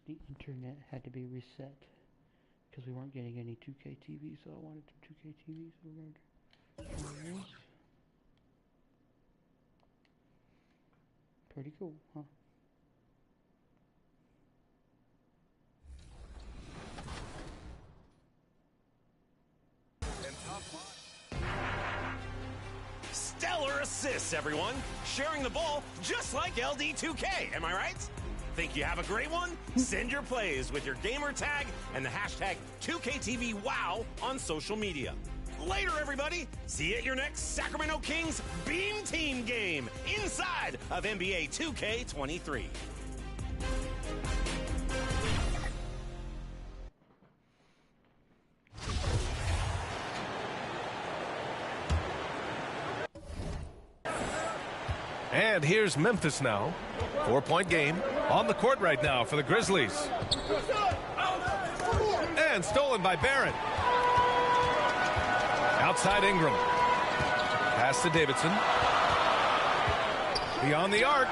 The internet had to be reset because we weren't getting any 2K TV, so I wanted some 2K TV, so we're going to try this. Pretty cool, huh? Stellar assists, everyone. Sharing the ball just like LD2K, am I right? Think you have a great one? Send your plays with your gamer tag and the hashtag 2KTVWOW on social media. Later, everybody. See you at your next Sacramento Kings Beam Team game inside of NBA2K23. And here's Memphis now. 4-point game on the court right now for the Grizzlies. And stolen by Barrett. Outside Ingram. Pass to Davidson. Beyond the arc.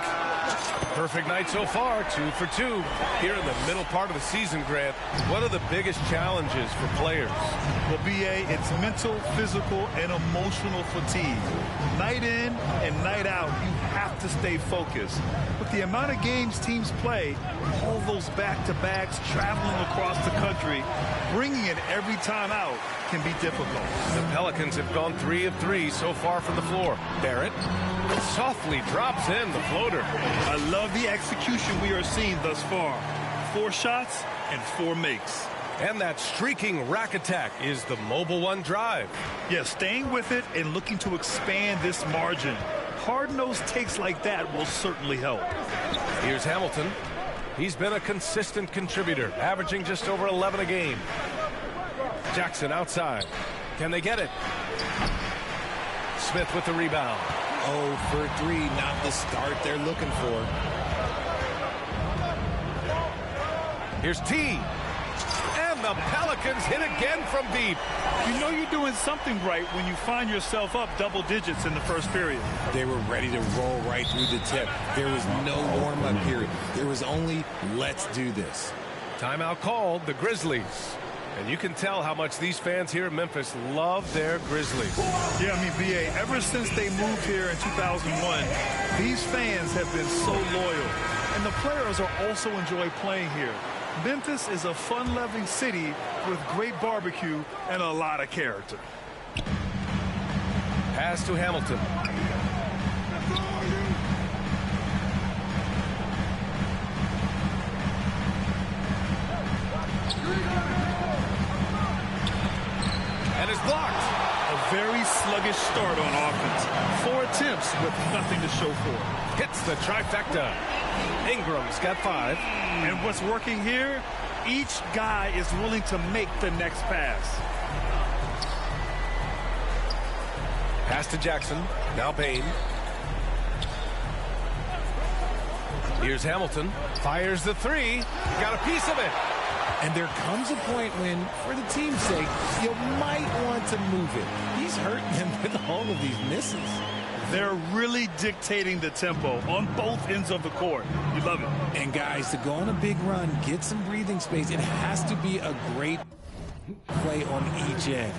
Perfect night so far, 2 for 2. Here in the middle part of the season, Grant, what are the biggest challenges for players? Well, BA, it's mental, physical, and emotional fatigue. Night in and night out, you have to stay focused. With the amount of games teams play, all those back-to-backs, traveling across the country, bringing it every time out can be difficult. The Pelicans have gone 3 of 3 so far from the floor. Barrett softly drops in the floater. I love the execution we are seeing thus far. 4 shots and 4 makes. And that streaking rack attack is the mobile one drive. Yeah, staying with it and looking to expand this margin. Hard-nosed takes like that will certainly help. Here's Hamilton. He's been a consistent contributor, averaging just over 11 a game. Jackson outside. Can they get it? Smith with the rebound. 0 for 3, not the start they're looking for. Here's T. And the Pelicans hit again from deep. You know you're doing something right when you find yourself up double digits in the first period. They were ready to roll right through the tip. There was no warm-up period. There was only, let's do this. Timeout called, the Grizzlies. And you can tell how much these fans here in Memphis love their Grizzlies. Yeah, I mean, BA, ever since they moved here in 2001, these fans have been so loyal. And the players are also enjoy playing here. Memphis is a fun-loving city with great barbecue and a lot of character. Pass to Hamilton. And is blocked. A very sluggish start on offense. 4 attempts with nothing to show for it. Hits the trifecta. Ingram's got 5. And what's working here, each guy is willing to make the next pass. Pass to Jackson. Now Payne. Here's Hamilton. Fires the 3. Got a piece of it. And there comes a point when, for the team's sake, you might want to move it. He's hurting them with all of these misses. They're really dictating the tempo on both ends of the court. You love it. And guys, to go on a big run, get some breathing space, it has to be a great play on each end.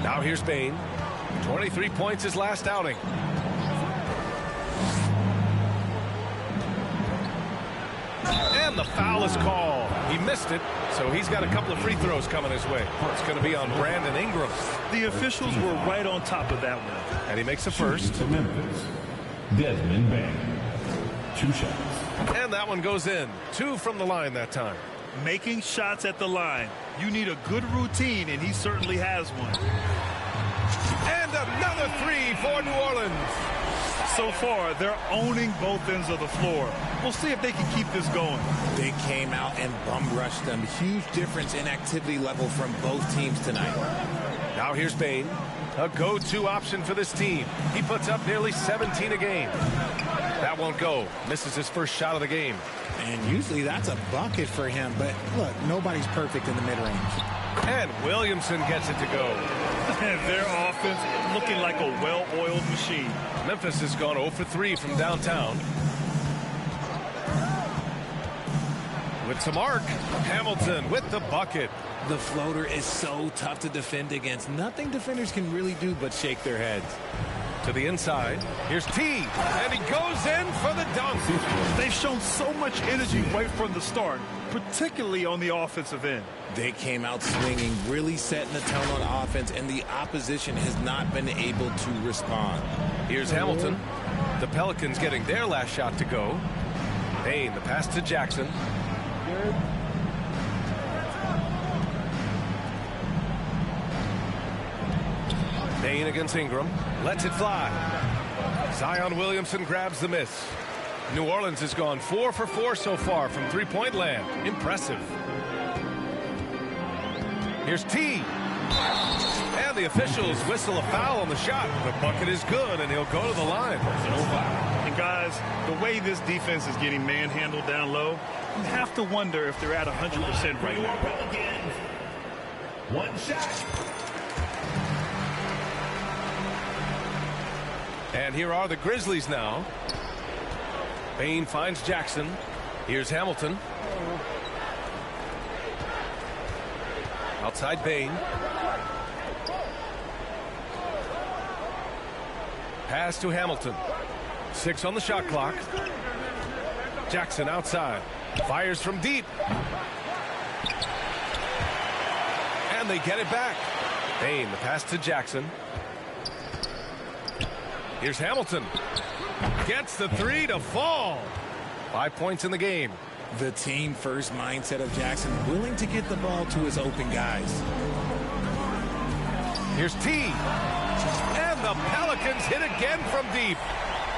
Now here's Payne. 23 points his last outing. And the foul is called. He missed it, so he's got a couple of free throws coming his way. It's going to be on Brandon Ingram. The officials were right on top of that one. And he makes the first. To Memphis, Desmond Bain. 2 shots. And that one goes in. 2 from the line that time. Making shots at the line. You need a good routine, and he certainly has one. And another 3 for New Orleans. So far, they're owning both ends of the floor. We'll see if they can keep this going. They came out and bum rushed them. Huge difference in activity level from both teams tonight. Now here's Payne. A go-to option for this team. He puts up nearly 17 a game. That won't go. Misses his first shot of the game. And usually that's a bucket for him. But look, nobody's perfect in the mid-range. And Williamson gets it to go. And their offense looking like a well-oiled machine. Memphis has gone 0 for 3 from downtown. with some arc. Hamilton with the bucket. The floater is so tough to defend against. Nothing defenders can really do but shake their heads. To the inside. Here's T. And he goes in for the dunk. They've shown so much energy right from the start, particularly on the offensive end. They came out swinging, really setting the tone on offense, and the opposition has not been able to respond. Here's Hamilton. The Pelicans getting their last shot to go. Payne, the pass to Jackson. Payne against Ingram. Lets it fly. Zion Williamson grabs the miss. New Orleans has gone 4 for 4 so far from three-point land. Impressive. Here's T. And the officials whistle a foul on the shot. The bucket is good, and he'll go to the line. And guys, the way this defense is getting manhandled down low, you have to wonder if they're at 100% right now. One shot. And here are the Grizzlies now. Payne finds Jackson. Here's Hamilton. Outside Payne. Pass to Hamilton. 6 on the shot clock. Jackson outside. Fires from deep. And they get it back. Payne, the pass to Jackson. Here's Hamilton. Gets the 3 to fall. 5 points in the game. The team-first mindset of Jackson, willing to get the ball to his open guys. Here's T. And the Pelicans hit again from deep.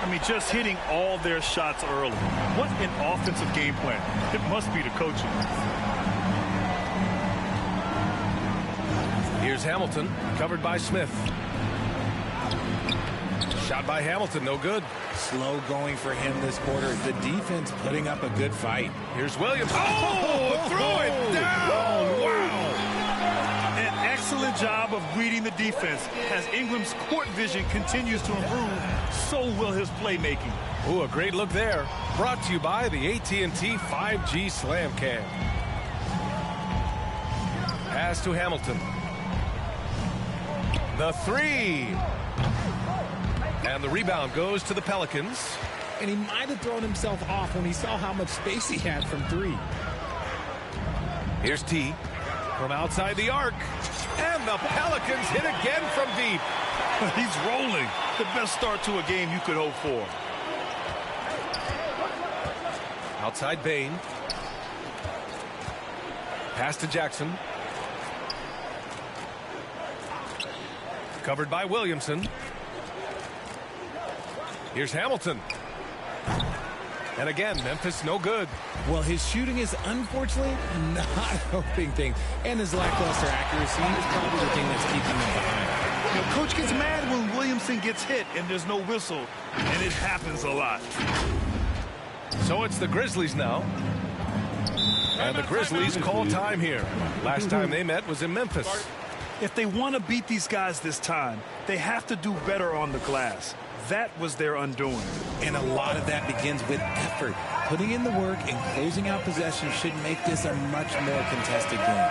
I mean, just hitting all their shots early. What an offensive game plan. It must be the coaching. Here's Hamilton, covered by Smith. Shot by Hamilton, no good. Slow going for him this quarter. The defense putting up a good fight. Here's Williams. Oh, throw it down. Wow. An excellent job of reading the defense. As Ingram's court vision continues to improve, so will his playmaking. Ooh, a great look there. Brought to you by the AT&T 5G Slam Cam. Pass to Hamilton. The 3. And the rebound goes to the Pelicans. And he might have thrown himself off when he saw how much space he had from 3. Here's T from outside the arc. And the Pelicans hit again from deep. He's rolling. The best start to a game you could hope for. Outside Payne. Pass to Jackson. Covered by Williamson. Here's Hamilton. And again, Memphis no good. Well, his shooting is unfortunately not helping things. And his lackluster accuracy is probably the thing that's keeping him behind. You know, Coach gets mad when Williamson gets hit and there's no whistle. And it happens a lot. So it's the Grizzlies now. And the Grizzlies call time here. Last time they met was in Memphis. If they want to beat these guys this time, they have to do better on the glass. That was their undoing. And a lot of that begins with effort. Putting in the work and closing out possession should make this a much more contested game.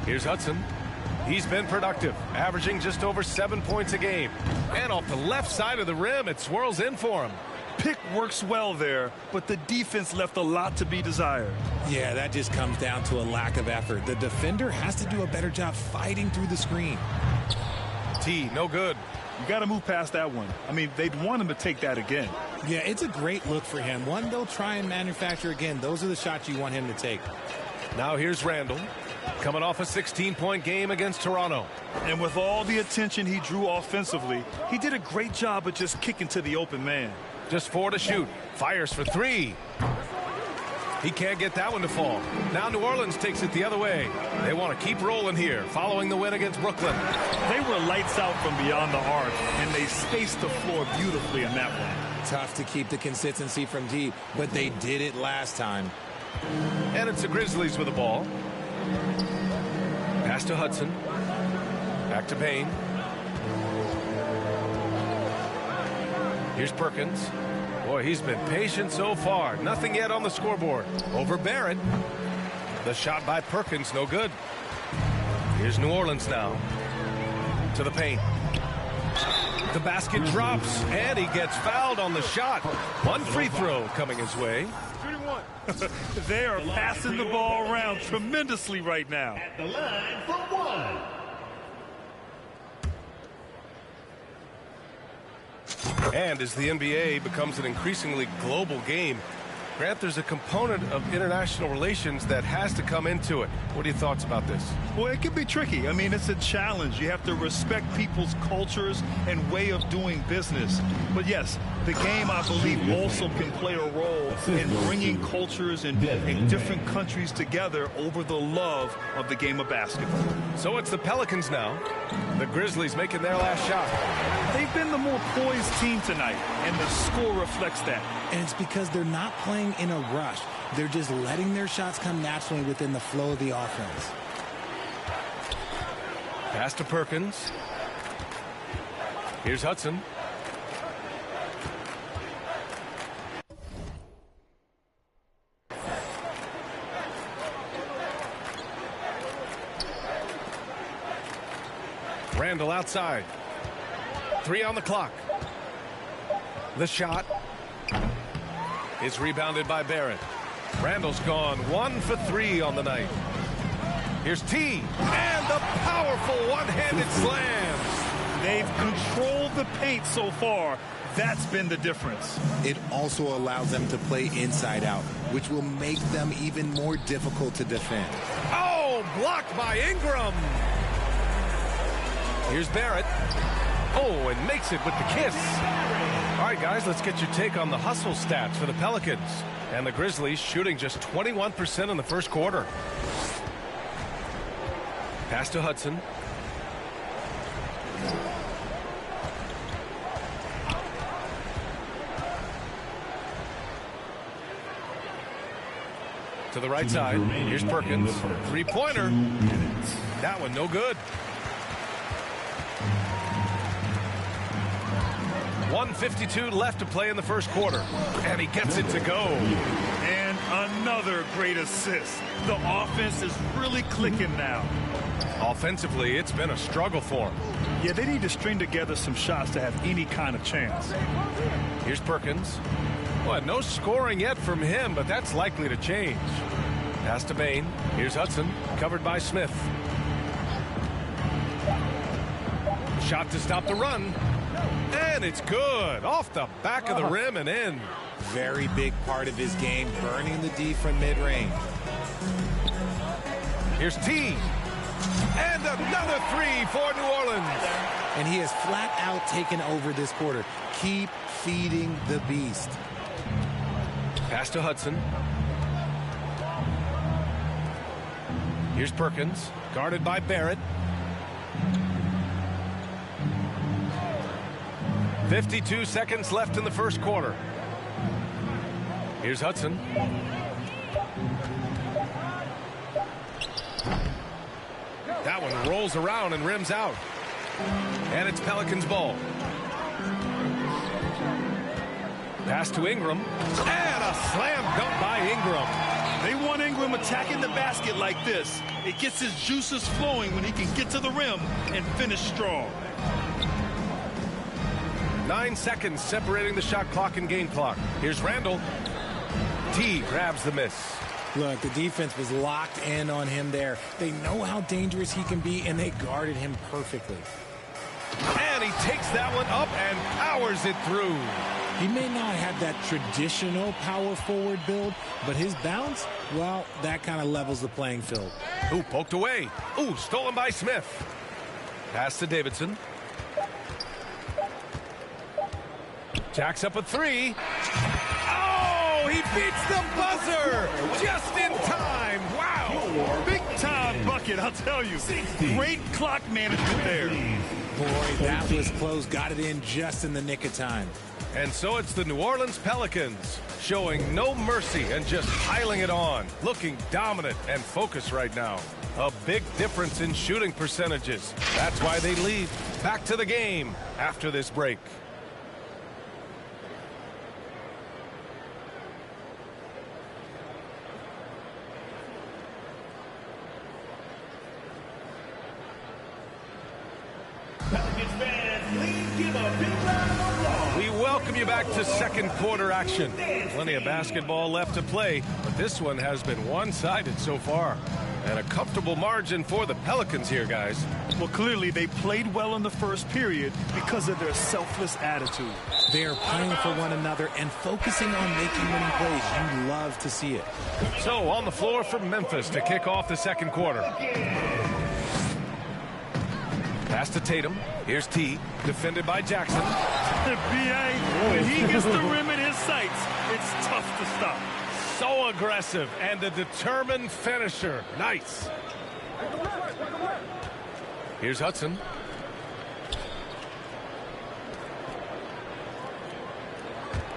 Here's Hudson. He's been productive, averaging just over 7 points a game. And off the left side of the rim, it swirls in for him. Pick works well there, but the defense left a lot to be desired. Yeah, that just comes down to a lack of effort. The defender has to do a better job fighting through the screen. T, no good. You got to move past that one. I mean, they'd want him to take that again. Yeah, it's a great look for him. One they'll try and manufacture again. Those are the shots you want him to take. Now here's Randall, coming off a 16-point game against Toronto. And with all the attention he drew offensively, he did a great job of just kicking to the open man. Just 4 to shoot. Fires for 3. He can't get that one to fall. Now New Orleans takes it the other way. They want to keep rolling here, following the win against Brooklyn. They were lights out from beyond the arc, and they spaced the floor beautifully in that one. Tough to keep the consistency from deep, but they did it last time. And it's the Grizzlies with the ball. Pass to Hudson. Back to Payne. Here's Perkins. Boy, he's been patient so far. Nothing yet on the scoreboard. Over Barrett. The shot by Perkins, no good. Here's New Orleans now. To the paint. The basket drops, and he gets fouled on the shot. One free throw coming his way. They are passing the ball around tremendously right now. At the line for one. And as the NBA becomes an increasingly global game, Grant, there's a component of international relations that has to come into it. What are your thoughts about this? Well, it can be tricky. I mean, it's a challenge. You have to respect people's cultures and way of doing business. But yes, the game, I believe, also can play a role in bringing cultures in different countries together over the love of the game of basketball. So it's the Pelicans now. The Grizzlies making their last shot. They've been the more poised team tonight, and the score reflects that. And it's because they're not playing in a rush. They're just letting their shots come naturally within the flow of the offense. Pass to Perkins. Here's Hudson. Randall outside. 3 on the clock. The shot is rebounded by Barrett. Randall's gone 1 for 3 on the night. Here's T, and the powerful one-handed slam. They've controlled the paint so far. That's been the difference. It also allows them to play inside out, which will make them even more difficult to defend. Oh, blocked by Ingram. Here's Barrett. Oh, and makes it with the kiss. All right, guys, let's get your take on the hustle stats for the Pelicans. And the Grizzlies shooting just 21% in the first quarter. Pass to Hudson. To the right side. Here's Perkins. Three-pointer. That one no good. 1:52 left to play in the first quarter. And he gets it to go. And another great assist. The offense is really clicking now. Offensively, it's been a struggle for him. Yeah, they need to string together some shots to have any kind of chance. Here's Perkins. Well, no scoring yet from him, but that's likely to change. Pass to Bain. Here's Hudson, covered by Smith. Shot to stop the run. And it's good. Off the back of the rim and in. Very big part of his game, burning the D from mid-range. Here's T. And another three for New Orleans. And he has flat out taken over this quarter. Keep feeding the beast. Pass to Hudson. Here's Perkins, guarded by Barrett. 52 seconds left in the first quarter. Here's Hudson. That one rolls around and rims out. And it's Pelicans ball. Pass to Ingram. And a slam dunk by Ingram. They want Ingram attacking the basket like this. It gets his juices flowing when he can get to the rim and finish strong. 9 seconds separating the shot clock and game clock. Here's Randall. T grabs the miss. Look, the defense was locked in on him there. They know how dangerous he can be, and they guarded him perfectly. And he takes that one up and powers it through. He may not have that traditional power forward build, but his bounce, well, that kind of levels the playing field. Ooh, poked away. Ooh, stolen by Smith. Pass to Davidson. Jacks up a three. Oh, he beats the buzzer just in time. Wow. Big time bucket, I'll tell you. Great clock management there. Boy, that was close. Got it in just in the nick of time. And so it's the New Orleans Pelicans showing no mercy and just piling it on, looking dominant and focused right now. A big difference in shooting percentages. That's why they lead. Back to the game after this break. We welcome you back to second quarter action. Plenty of basketball left to play, but this one has been one-sided so far. And a comfortable margin for the Pelicans here, guys. Well, clearly they played well in the first period because of their selfless attitude. They are playing for one another and focusing on making winning plays. You love to see it. So on the floor for Memphis to kick off the second quarter. Pass to Tatum. Here's T. Defended by Jackson. B.A., when he gets the rim in his sights, it's tough to stop. So aggressive and a determined finisher. Nice. Here's Hudson.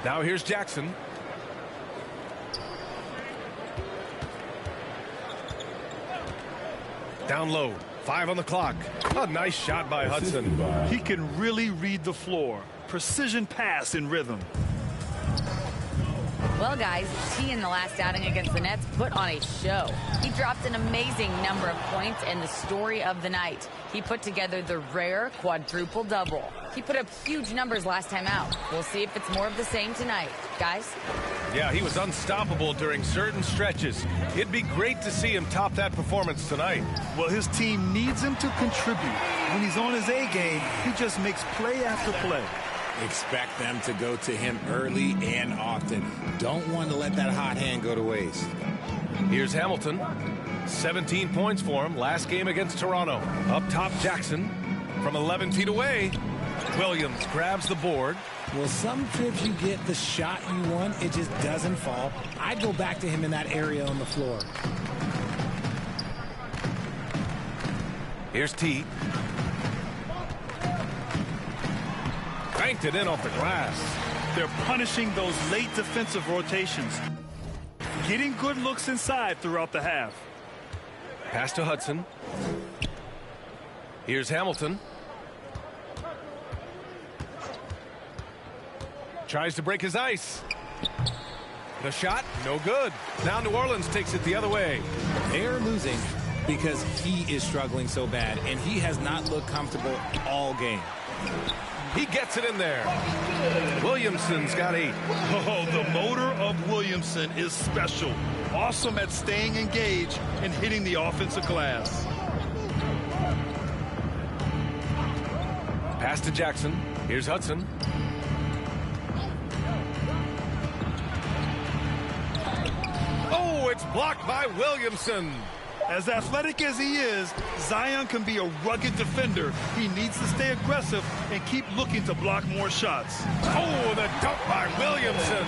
Now here's Jackson. Down low. 5 on the clock. A nice shot by Hudson. He can really read the floor. Precision pass in rhythm. Well, guys, T in the last outing against the Nets put on a show. He dropped an amazing number of points and the story of the night. He put together the rare quadruple double. He put up huge numbers last time out. We'll see if it's more of the same tonight. Guys? Yeah, he was unstoppable during certain stretches. It'd be great to see him top that performance tonight. Well, his team needs him to contribute. When he's on his A game, he just makes play after play. Expect them to go to him early and often. Don't want to let that hot hand go to waste. Here's Hamilton. 17 points for him last game against Toronto. Up top, Jackson. From 11 feet away, Williams grabs the board. Well, sometimes you get the shot you want, it just doesn't fall. I'd go back to him in that area on the floor. Here's T. Banked it in off the glass. They're punishing those late defensive rotations. Getting good looks inside throughout the half. Pass to Hudson. Here's Hamilton. Tries to break his ice. The shot, no good. Now New Orleans takes it the other way. They're losing because he is struggling so bad, and he has not looked comfortable all game. He gets it in there. Williamson's got 8. Oh, the motor of Williamson is special. Awesome at staying engaged and hitting the offensive glass. Pass to Jackson. Here's Hudson. Oh, it's blocked by Williamson. As athletic as he is, Zion can be a rugged defender. He needs to stay aggressive and keep looking to block more shots. Oh, the dunk by Williamson.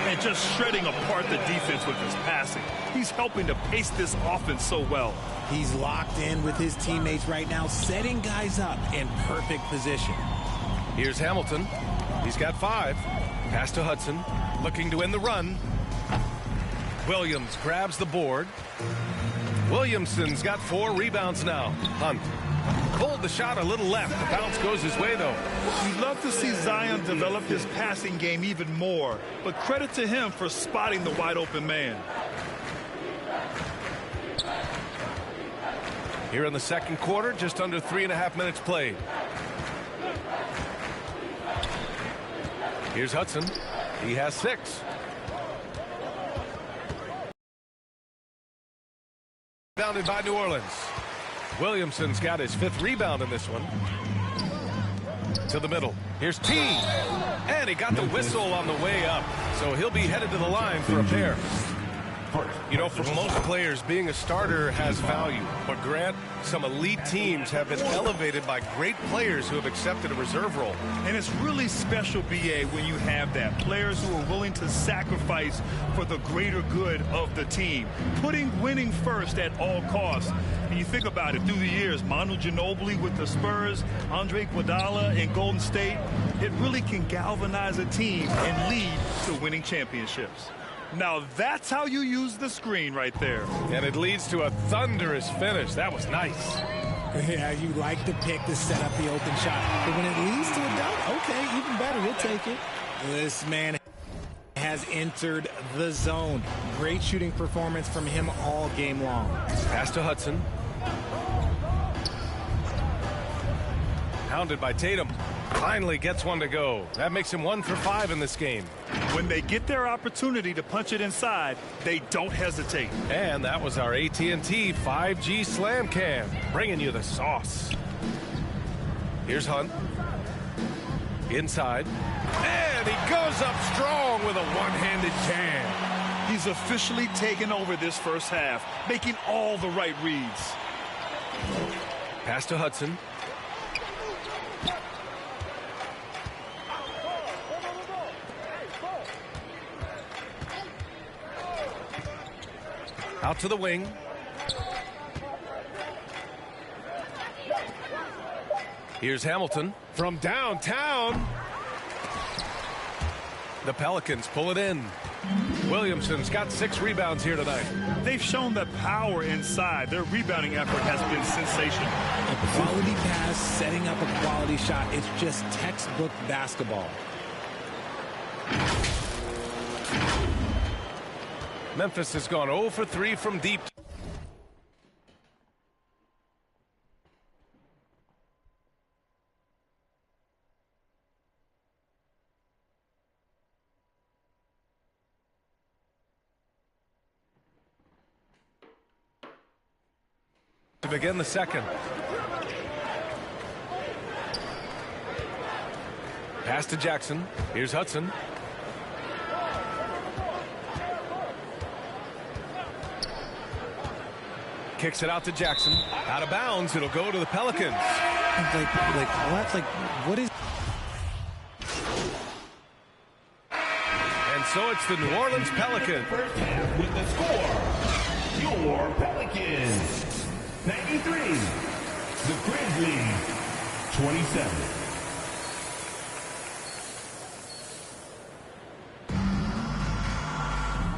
And just shredding apart the defense with his passing. He's helping to pace this offense so well. He's locked in with his teammates right now, setting guys up in perfect position. Here's Hamilton. He's got 5. Pass to Hudson. Looking to end the run. Williams grabs the board. Williamson's got 4 rebounds now. Hunt pulled the shot a little left. The bounce goes his way, though. You'd love to see Zion develop his passing game even more, but credit to him for spotting the wide open man. Here in the second quarter, just under 3.5 minutes played. Here's Hudson. He has 6. Rebounded by New Orleans. Williamson's got his 5th rebound in this one. To the middle. Here's T. And he got the whistle on the way up. So he'll be headed to the line for a pair. You know, for most players, being a starter has value. But Grant, some elite teams have been elevated by great players who have accepted a reserve role. And it's really special, B.A., when you have that. Players who are willing to sacrifice for the greater good of the team. Putting winning first at all costs. And you think about it, through the years, Manu Ginobili with the Spurs, Andre Iguodala in Golden State, it really can galvanize a team and lead to winning championships. Now that's how you use the screen right there. And it leads to a thunderous finish. That was nice. Yeah, you like the pick to set up the open shot. But when it leads to a dunk, okay, even better. We'll take it. This man has entered the zone. Great shooting performance from him all game long. Pass to Hudson. Hounded by Tatum. Finally gets one to go. That makes him 1 for 5 in this game. When they get their opportunity to punch it inside, they don't hesitate. And that was our AT&T 5G Slam Cam, bringing you the sauce. Here's Hunt. Inside. And he goes up strong with a one-handed jam. He's officially taken over this first half, making all the right reads. Pass to Hudson. Out to the wing. Here's Hamilton from downtown. The Pelicans pull it in. Williamson's got 6 rebounds here tonight. They've shown the power inside. Their rebounding effort has been sensational. A quality pass, setting up a quality shot. It's just textbook basketball. Memphis has gone 0 for 3 from deep. To begin the second. Pass to Jackson. Here's Hudson. Kicks it out to Jackson. Out of bounds. It'll go to the Pelicans. What is... And so it's the New Orleans Pelicans. First half with the score. Your Pelicans 93. The Grizzlies 27.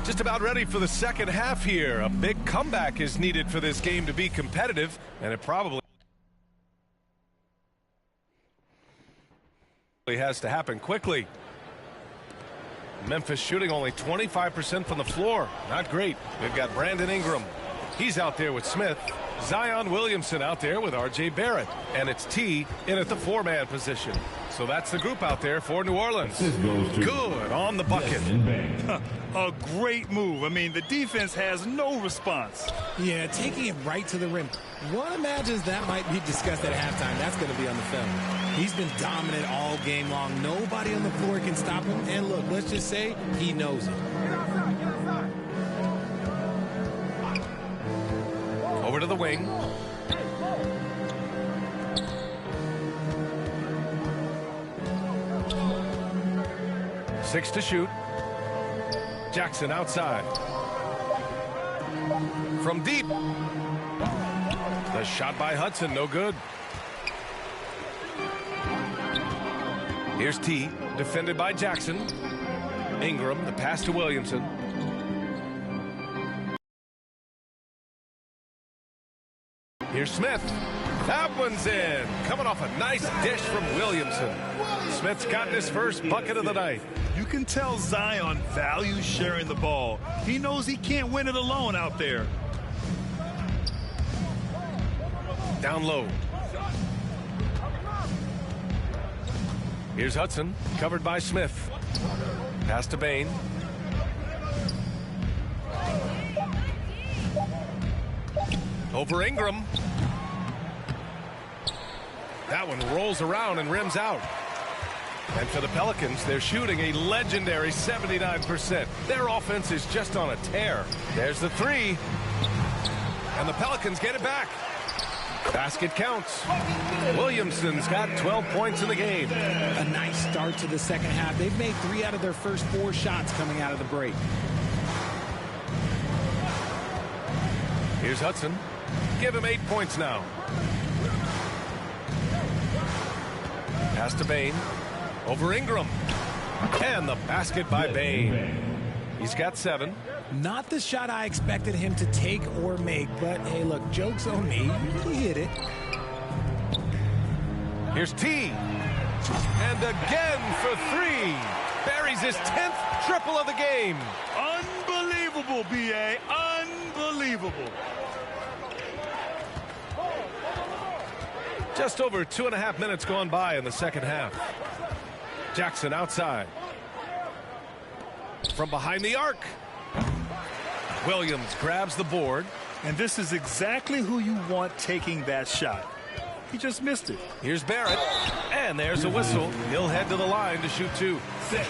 Just about ready for the second half here. A big comeback is needed for this game to be competitive, and it probably has to happen quickly. Memphis shooting only 25% from the floor. Not great. They've got Brandon Ingram. He's out there with Smith. Zion Williamson out there with R.J. Barrett. And it's T in at the 4-man position. So that's the group out there for New Orleans. Good on the bucket. A great move. I mean, the defense has no response. Yeah, taking it right to the rim. One imagines that might be discussed at halftime. That's going to be on the film. He's been dominant all game long. Nobody on the floor can stop him. And look, let's just say he knows it. Over to the wing. Six to shoot. Jackson outside. From deep. The shot by Hudson, no good. Here's T, defended by Jackson. Ingram, the pass to Williamson. Here's Smith. That one's in. Coming off a nice dish from Williamson. Smith's gotten his first bucket of the night. You can tell Zion values sharing the ball. He knows he can't win it alone out there. Down low. Here's Hudson, covered by Smith. Pass to Bain. Over Ingram. That one rolls around and rims out. And for the Pelicans, they're shooting a legendary 79%. Their offense is just on a tear. There's the three. And the Pelicans get it back. Basket counts. Williamson's got 12 points in the game. A nice start to the second half. They've made 3 out of their first 4 shots coming out of the break. Here's Hudson. Give him 8 points now. Pass to Bain. Over Ingram. And the basket by Bain. He's got 7. Not the shot I expected him to take or make, but hey, look, joke's on me. He hit it. Here's T. And again for 3. Buries his 10th triple of the game. Unbelievable, B.A. Unbelievable. Just over 2.5 minutes gone by in the second half. Jackson outside. From behind the arc. Williams grabs the board. And this is exactly who you want taking that shot. He just missed it. Here's Barrett. And there's a whistle. He'll head to the line to shoot 2.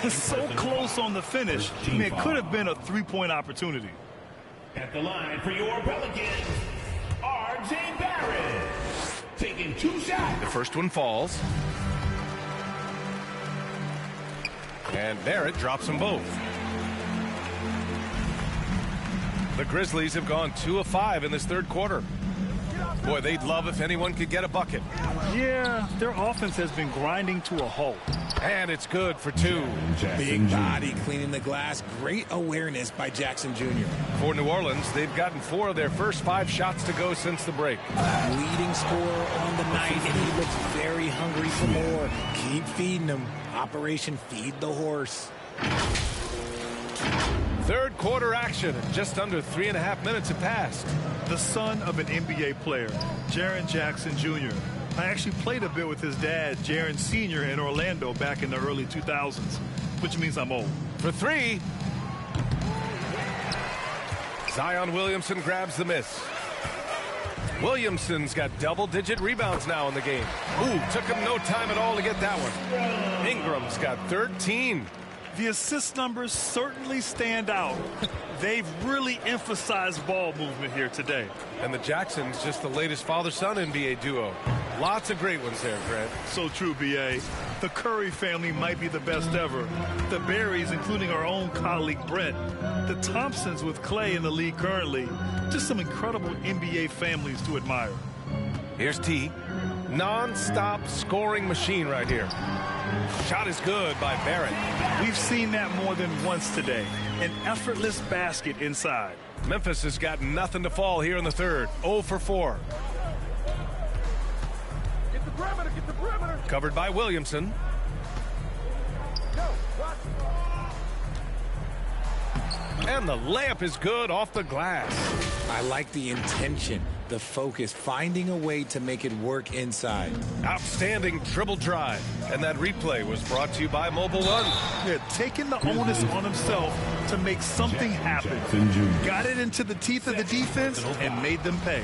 So close on the finish. I mean, it could have been a 3-point opportunity. At the line for your Pelicans, R.J. Barrett. Taking 2 shots. The first one falls. And Barrett drops them both. The Grizzlies have gone 2 of 5 in this third quarter. Boy, they'd love if anyone could get a bucket. Yeah, their offense has been grinding to a halt. And it's good for 2. Big body cleaning the glass. Great awareness by Jackson Jr. For New Orleans, they've gotten 4 of their first 5 shots to go since the break. Leading scorer on the night, and he looks very hungry for more. Keep feeding him. Operation Feed the Horse. Third quarter action. Just under 3.5 minutes have passed. The son of an NBA player, Jaren Jackson Jr. I actually played a bit with his dad, Jaren Sr. in Orlando back in the early 2000s, which means I'm old. For 3. Zion Williamson grabs the miss. Williamson's got double-digit rebounds now in the game. Ooh, took him no time at all to get that one. Ingram's got 13. The assist numbers certainly stand out. They've really emphasized ball movement here today. And the Jacksons just the latest father-son NBA duo. Lots of great ones there, Fred. So true, B.A. The Curry family might be the best ever. The Berrys, including our own colleague Brent. The Thompsons with Clay in the league currently. Just some incredible NBA families to admire. Here's T. Non-stop scoring machine right here. Shot is good by Barrett. We've seen that more than once today. An effortless basket inside. Memphis has got nothing to fall here in the third. 0 for 4. Get the perimeter, get the perimeter. Covered by Williamson. And the layup is good off the glass. I like the intention, the focus, finding a way to make it work inside. Outstanding dribble drive. And that replay was brought to you by Mobile One. Yeah, taking the onus on himself to make something happen. Got it into the teeth of the defense and made them pay.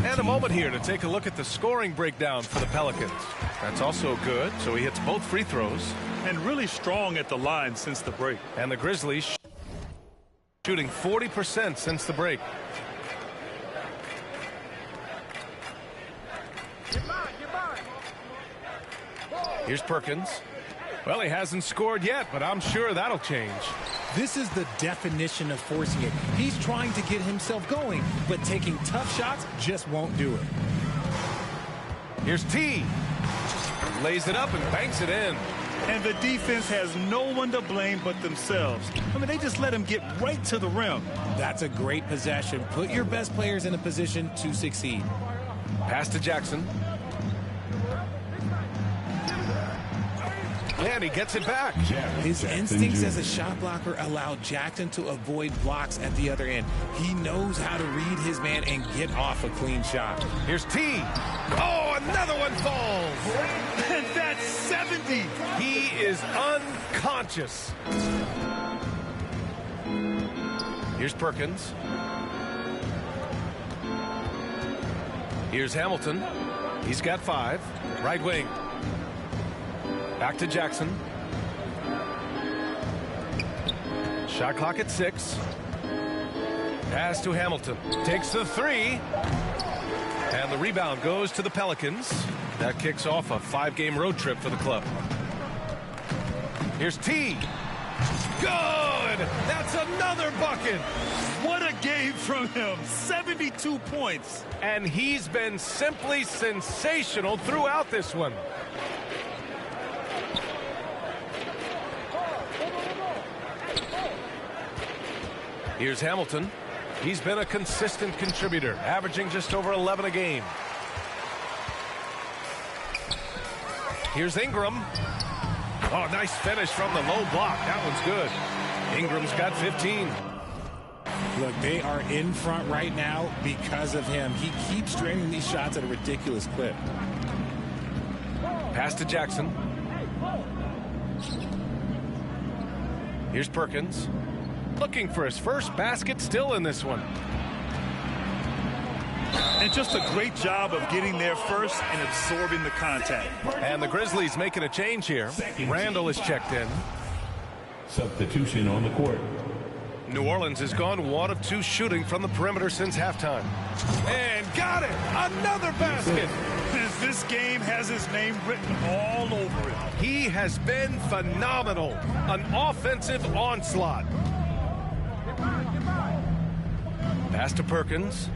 And a moment here to take a look at the scoring breakdown for the Pelicans. That's also good, so he hits both free throws. And really strong at the line since the break. And the Grizzlies shooting 40% since the break. Here's Perkins. Well, he hasn't scored yet, but I'm sure that'll change. This is the definition of forcing it. He's trying to get himself going, but taking tough shots just won't do it. Here's T. Lays it up and banks it in. And the defense has no one to blame but themselves. I mean, they just let him get right to the rim. That's a great possession. Put your best players in a position to succeed. Pass to Jackson. And he gets it back. His instincts as a shot blocker allow Jackson to avoid blocks at the other end. He knows how to read his man and get off a clean shot. Here's T. Oh, another one falls. And that's 70. He is unconscious. Here's Perkins. Here's Hamilton. He's got 5. Right wing. Back to Jackson. Shot clock at 6. Pass to Hamilton. Takes the 3. And the rebound goes to the Pelicans. That kicks off a 5-game road trip for the club. Here's T. Good! That's another bucket! What a game from him. 72 points. And he's been simply sensational throughout this one. Here's Hamilton. He's been a consistent contributor, averaging just over 11 a game. Here's Ingram. Oh, nice finish from the low block. That one's good. Ingram's got 15. Look, they are in front right now because of him. He keeps draining these shots at a ridiculous clip. Pass to Jackson. Here's Perkins. Looking for his first basket, still in this one. And just a great job of getting there first and absorbing the contact. And the Grizzlies making a change here. Randall is checked in. Substitution on the court. New Orleans has gone 1 of 2 shooting from the perimeter since halftime. And got it! Another basket! This game has his name written all over it. He has been phenomenal. An offensive onslaught. Pass to Perkins.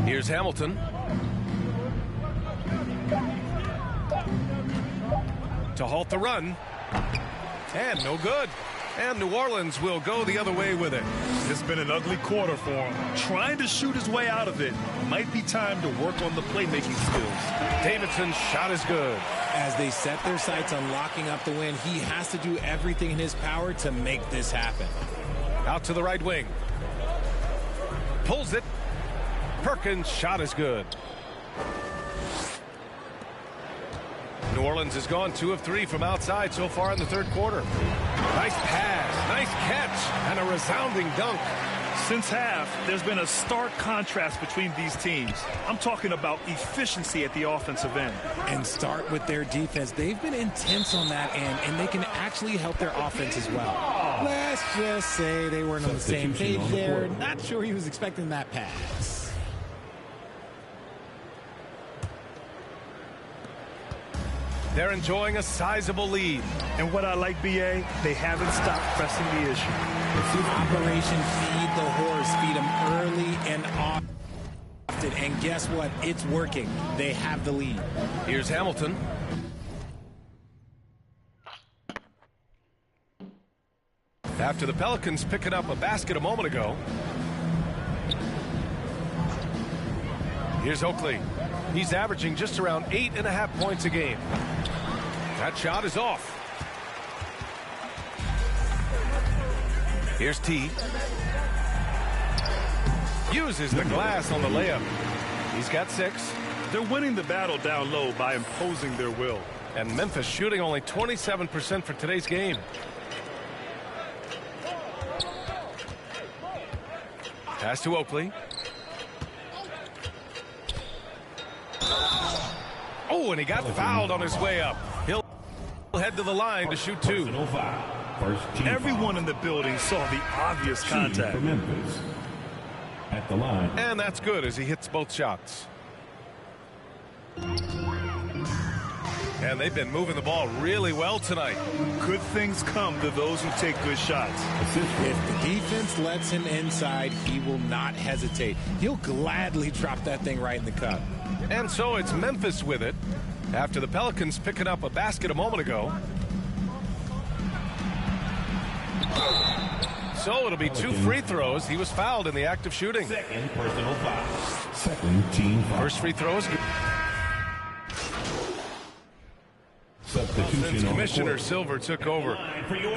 Here's Hamilton. To halt the run. And no good. And New Orleans will go the other way with it. It's been an ugly quarter for him. Trying to shoot his way out of it. Might be time to work on the playmaking skills. Davidson's shot is good. As they set their sights on locking up the win, he has to do everything in his power to make this happen. Out to the right wing. Pulls it. Perkins' shot is good. New Orleans has gone 2 of 3 from outside so far in the third quarter. Nice pass, nice catch, and a resounding dunk. Since half, there's been a stark contrast between these teams. I'm talking about efficiency at the offensive end. And start with their defense. They've been intense on that end, and they can actually help their offense as well. Let's just say they weren't on the same page there. Not sure he was expecting that pass. They're enjoying a sizable lead. And what I like, BA, they haven't stopped pressing the issue. Operation Feed the Horse. Feed them early and often. And guess what? It's working. They have the lead. Here's Hamilton. After the Pelicans picking up a basket a moment ago. Here's Oakley. He's averaging just around 8.5 points a game. That shot is off. Here's T. Uses the glass on the layup. He's got 6. They're winning the battle down low by imposing their will. And Memphis shooting only 27% for today's game. Pass to Oakley. Oh, and he got fouled on his way up. He'll head to the line to shoot 2. Everyone in the building saw the obvious contact. At the line. And that's good as he hits both shots. And they've been moving the ball really well tonight. Good things come to those who take good shots. If the defense lets him inside, he will not hesitate. He'll gladly drop that thing right in the cup. And so it's Memphis with it after the Pelicans picking up a basket a moment ago. So it'll be 2 free throws. He was fouled in the act of shooting. Second personal foul. Second team foul. First free throws. Since Commissioner Silver took over.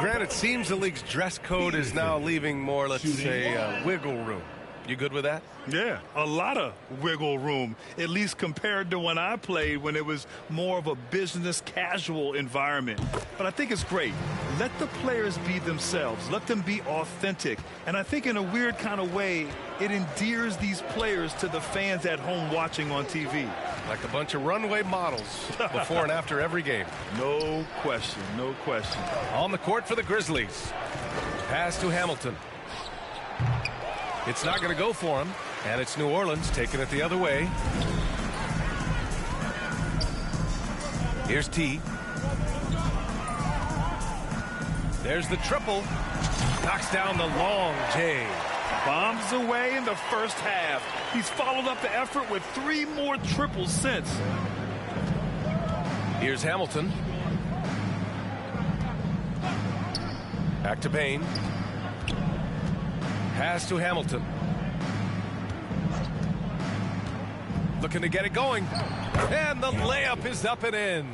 Grant, it seems the league's dress code is now leaving more, let's say, wiggle room. You good with that? Yeah, a lot of wiggle room, at least compared to when I played, when it was more of a business casual environment. But I think it's great. Let the players be themselves. Let them be authentic. And I think in a weird kind of way, it endears these players to the fans at home watching on TV. Like a bunch of runway models before and after every game. No question, no question. On the court for the Grizzlies. Pass to Hamilton. It's not going to go for him, and it's New Orleans taking it the other way. Here's T. There's the triple. Knocks down the long J. Bombs away in the first half. He's followed up the effort with 3 more triples since. Here's Hamilton. Back to Payne. Pass to Hamilton. Looking to get it going. And the layup is up and in.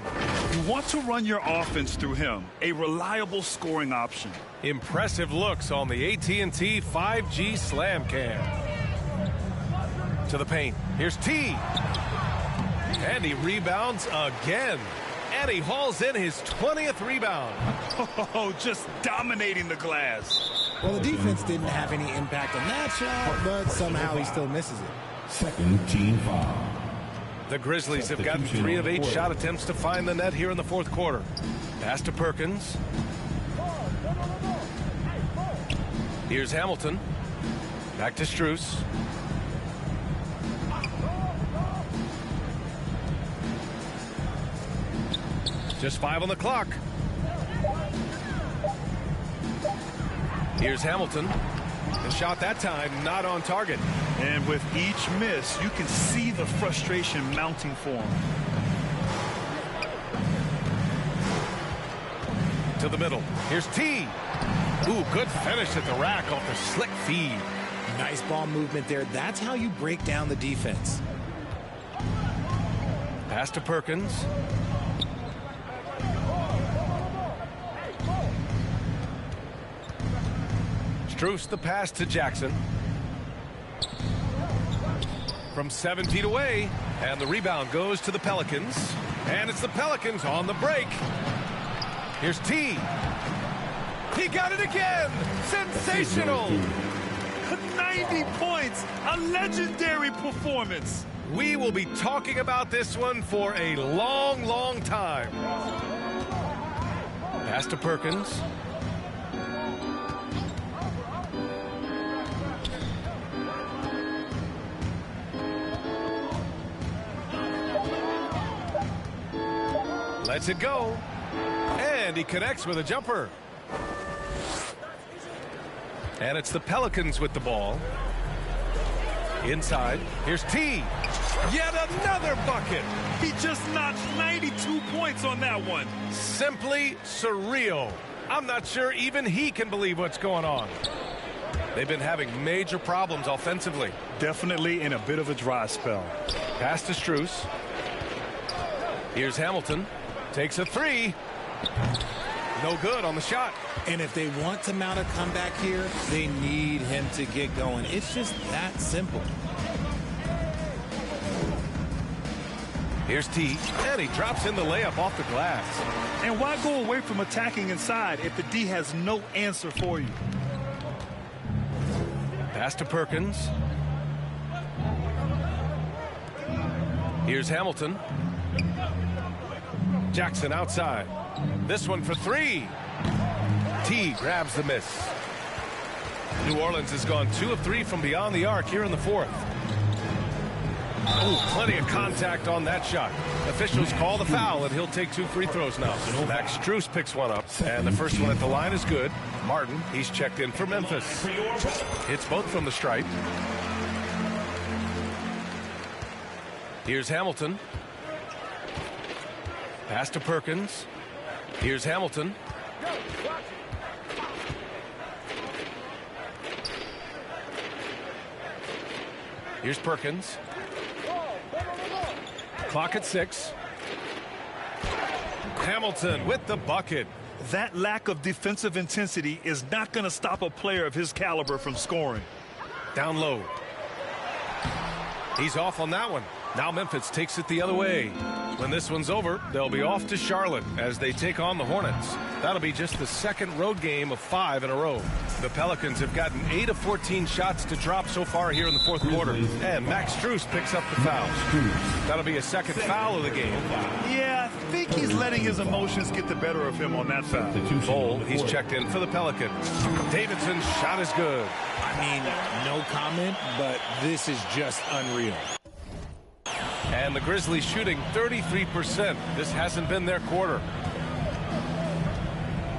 You want to run your offense through him. A reliable scoring option. Impressive looks on the AT&T 5G Slam Cam. To the paint. Here's T. And he rebounds again. And he hauls in his 20th rebound. Oh, just dominating the glass. Well, the defense didn't have any impact on that shot, but somehow he still misses it. Second team foul. The Grizzlies have gotten 3 of 8 shot attempts to find the net here in the fourth quarter. Pass to Perkins. Here's Hamilton. Back to Strus. Just 5 on the clock. Here's Hamilton. The shot that time not on target. And with each miss, you can see the frustration mounting for him. To the middle. Here's T. Ooh, good finish at the rack off the slick feed. Nice ball movement there. That's how you break down the defense. Pass to Perkins. Strus the pass to Jackson. From 7 feet away, and the rebound goes to the Pelicans. And it's the Pelicans on the break. Here's T. He got it again! Sensational! 90 points! A legendary performance! We will be talking about this one for a long, long time. Pass to Perkins. Lets it go. And he connects with a jumper. And it's the Pelicans with the ball. Inside. Here's T. Yet another bucket. He just notched 92 points on that one. Simply surreal. I'm not sure even he can believe what's going on. They've been having major problems offensively. Definitely in a bit of a dry spell. Pass to Strus. Here's Hamilton. Takes a 3. No good on the shot. And if they want to mount a comeback here, they need him to get going. It's just that simple. Here's T, and he drops in the layup off the glass. And why go away from attacking inside if the D has no answer for you? Pass to Perkins. Here's Hamilton. Jackson outside. This one for 3. T grabs the miss. New Orleans has gone 2 of 3 from beyond the arc here in the fourth. Oh, plenty of contact on that shot. Officials call the foul, and he'll take 2 free throws now. Max Strus picks one up, and the first one at the line is good. Martin, he's checked in for Memphis. Hits both from the stripe. Here's Hamilton. Pass to Perkins. Here's Hamilton. Here's Perkins. Clock at 6. Hamilton with the bucket. That lack of defensive intensity is not going to stop a player of his caliber from scoring. Down low. He's off on that one. Now Memphis takes it the other way. When this one's over, they'll be off to Charlotte as they take on the Hornets. That'll be just the second road game of 5 in a row. The Pelicans have gotten 8 of 14 shots to drop so far here in the fourth quarter. And Max Strus picks up the foul. That'll be a second foul of the game. Yeah, I think he's letting his emotions get the better of him on that foul. Bol, he's checked in for the Pelicans. Davidson's shot is good. I mean, no comment, but this is just unreal. And the Grizzlies shooting 33%. This hasn't been their quarter.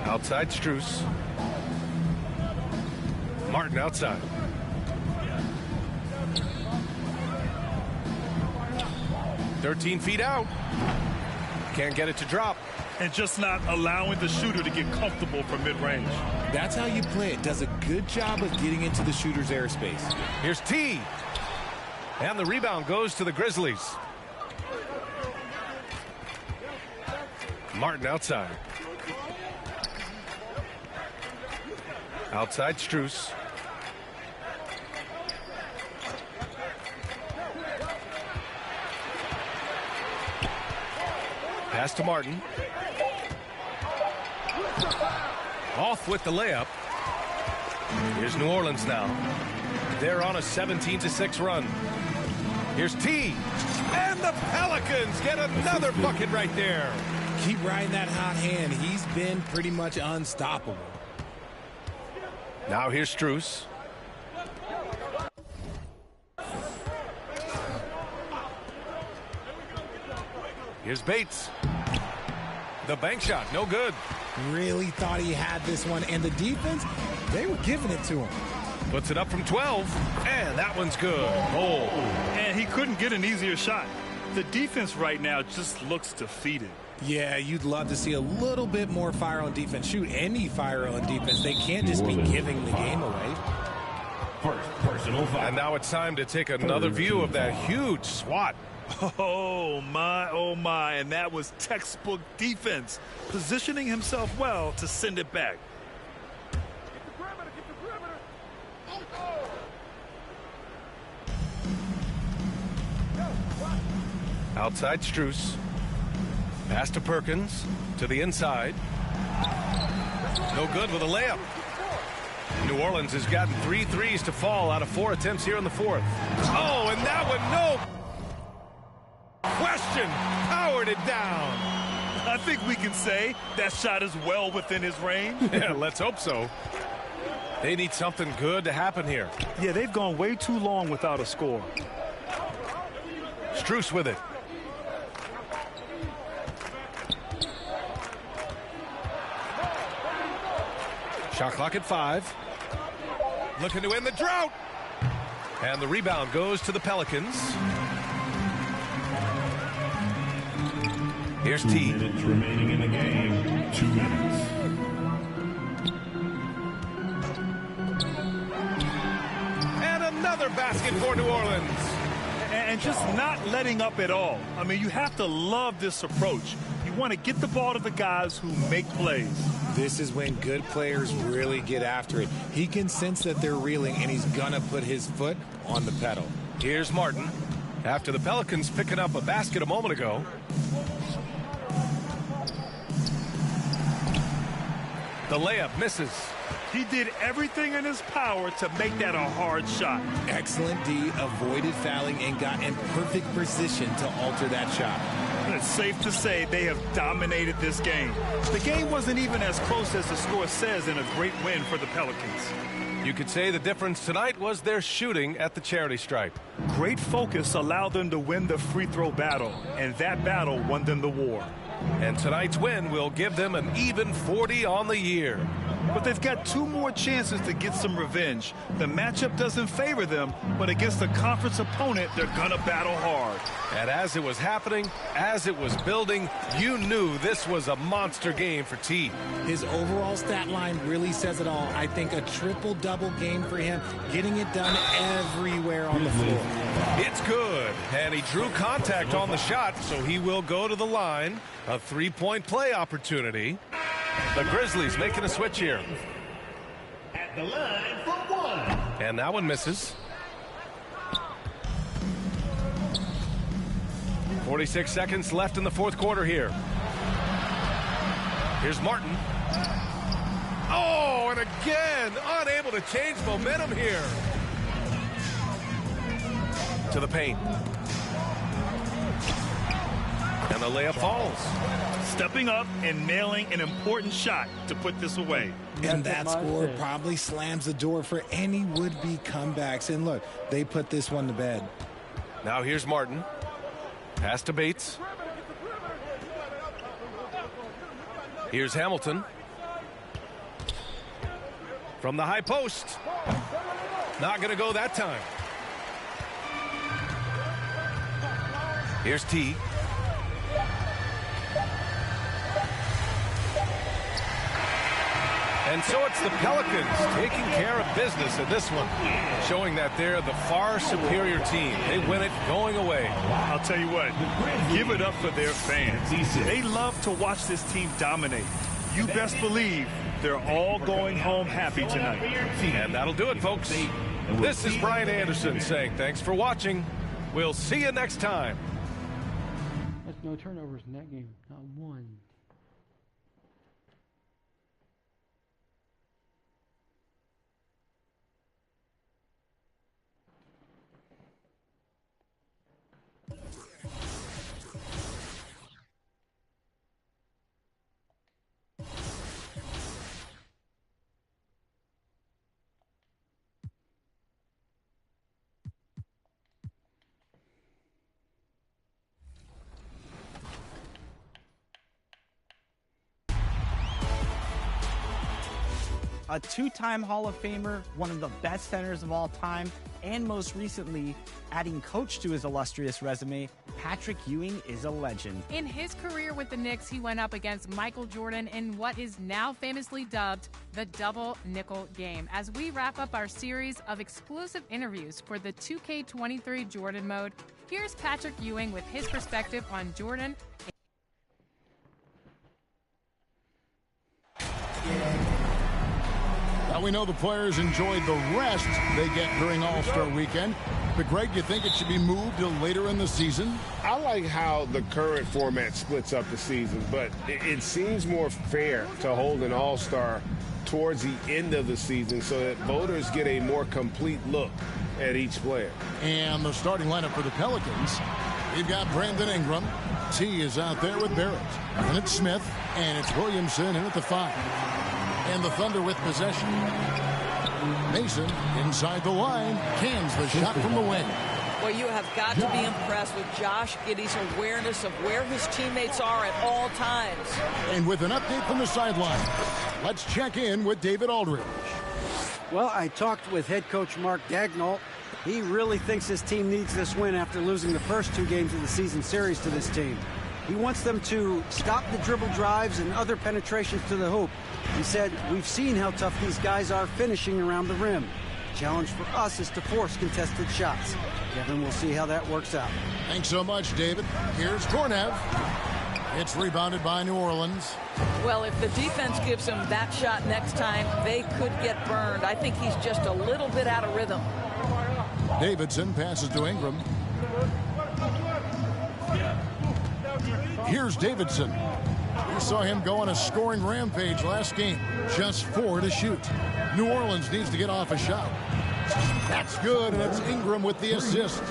Outside Strus. Martin outside. .13 feet out. Can't get it to drop. and just not allowing the shooter to get comfortable from mid-range. That's how you play it. Does a good job of getting into the shooter's airspace. Here's T. And the rebound goes to the Grizzlies. Martin outside. Outside Strus. Pass to Martin. Off with the layup. Here's New Orleans now. They're on a 17-6 run. Here's T. And the Pelicans get another bucket right there. Keep riding that hot hand. He's been pretty much unstoppable. Now here's Strus. Here's Bates. The bank shot, no good. Really thought he had this one, and the defense, they were giving it to him. Puts it up from 12, and that one's good. Oh. And he couldn't get an easier shot. The defense right now just looks defeated. Yeah, you'd love to see a little bit more fire on defense. Shoot, any fire on defense. They can't just be giving the game away. First personal foul. And now it's time to take another view of that huge swat. Oh, my, and that was textbook defense, positioning himself well to send it back. Outside Strus. Pass to Perkins. To the inside. No good with a layup. New Orleans has gotten 3 threes to fall out of 4 attempts here in the fourth. Oh, and that one, no question, powered it down. I think we can say that shot is well within his range. Yeah, let's hope so. They need something good to happen here. Yeah, they've gone way too long without a score. Strus with it. Shot clock at 5. Looking to end the drought. And the rebound goes to the Pelicans. Here's T. 2 minutes remaining in the game. 2 minutes. And another basket for New Orleans. And just not letting up at all. I mean, you have to love this approach. You want to get the ball to the guys who make plays. This is when good players really get after it. He can sense that they're reeling, and he's going to put his foot on the pedal. Here's Martin. After the Pelicans picking up a basket a moment ago. The layup misses. He did everything in his power to make that a hard shot. Excellent D, avoided fouling, and got in perfect position to alter that shot. It's safe to say they have dominated this game. The game wasn't even as close as the score says in a great win for the Pelicans. You could say the difference tonight was their shooting at the charity stripe. Great focus allowed them to win the free throw battle, and that battle won them the war. And tonight's win will give them an even 40 on the year. But they've got 2 more chances to get some revenge. The matchup doesn't favor them, but against a conference opponent, they're gonna battle hard. And as it was happening, as it was building, you knew this was a monster game for T. His overall stat line really says it all. I think a triple-double game for him, getting it done everywhere on the floor. It's good, and he drew contact on the shot, so he will go to the line. A 3-point play opportunity. The Grizzlies making a switch here. At the line for 1. And that one misses. 46 seconds left in the fourth quarter here. Here's Martin. Oh, and again, unable to change momentum here. To the paint. And the layup falls. Stepping up and nailing an important shot to put this away. And that score probably slams the door for any would-be comebacks. And look, they put this one to bed. Now here's Martin. Pass to Bates. Here's Hamilton. From the high post. Not going to go that time. Here's T. And so it's the Pelicans taking care of business in this one, showing that they're the far superior team. They win it going away. I'll tell you what, give it up for their fans. They love to watch this team dominate. You best believe they're all going home happy tonight. And that'll do it, folks. This is Brian Anderson saying thanks for watching. We'll see you next time. That's no turnovers in that game. Not one. A two-time Hall of Famer, one of the best centers of all time, and most recently, adding coach to his illustrious resume, Patrick Ewing is a legend. In his career with the Knicks, he went up against Michael Jordan in what is now famously dubbed the double nickel game. As we wrap up our series of exclusive interviews for the 2K23 Jordan mode, here's Patrick Ewing with his perspective on Jordan. Now we know the players enjoyed the rest they get during All-Star Weekend. But, Greg, you think it should be moved to later in the season? I like how the current format splits up the season, but it seems more fair to hold an All-Star towards the end of the season so that voters get a more complete look at each player. And the starting lineup for the Pelicans, we've got Brandon Ingram. T is out there with Barrett. And it's Smith, and it's Williamson in at the 5. And the Thunder with possession. Mason inside the line, cans the shot from the wing. Well, you have got to be impressed with Josh Giddey's awareness of where his teammates are at all times. And with an update from the sideline, let's check in with David Aldridge. Well, I talked with head coach Mark Daigneault. He really thinks his team needs this win after losing the first 2 games of the season series to this team. He wants them to stop the dribble drives and other penetrations to the hoop. He said, we've seen how tough these guys are finishing around the rim. The challenge for us is to force contested shots. Kevin, we'll see how that works out. Thanks so much, David. Here's Kornev. It's rebounded by New Orleans. Well, if the defense gives him that shot next time, they could get burned. I think he's just a little bit out of rhythm. Davidson passes to Ingram. Here's Davidson. We saw him go on a scoring rampage last game. Just 4 to shoot. New Orleans needs to get off a shot. That's good, and it's Ingram with the assist.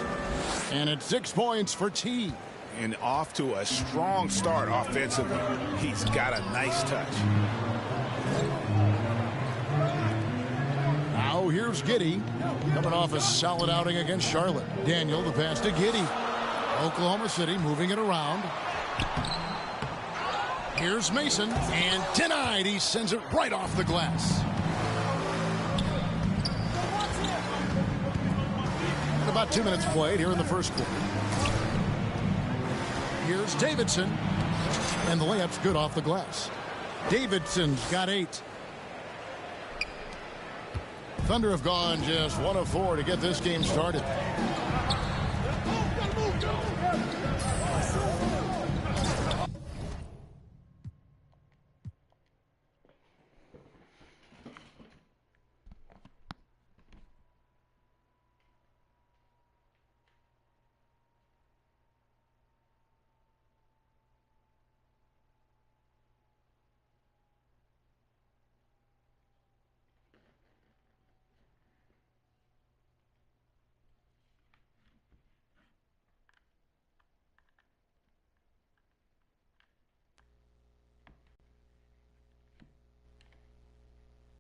And it's 6 points for T. And off to a strong start offensively. He's got a nice touch. Now here's Giddey. Coming off a solid outing against Charlotte. Daniel, the pass to Giddey. Oklahoma City moving it around. Here's Mason, and denied. He sends it right off the glass. And about 2 minutes played here in the first quarter. Here's Davidson, and the layup's good off the glass. Davidson's got 8. Thunder have gone just 1 of 4 to get this game started.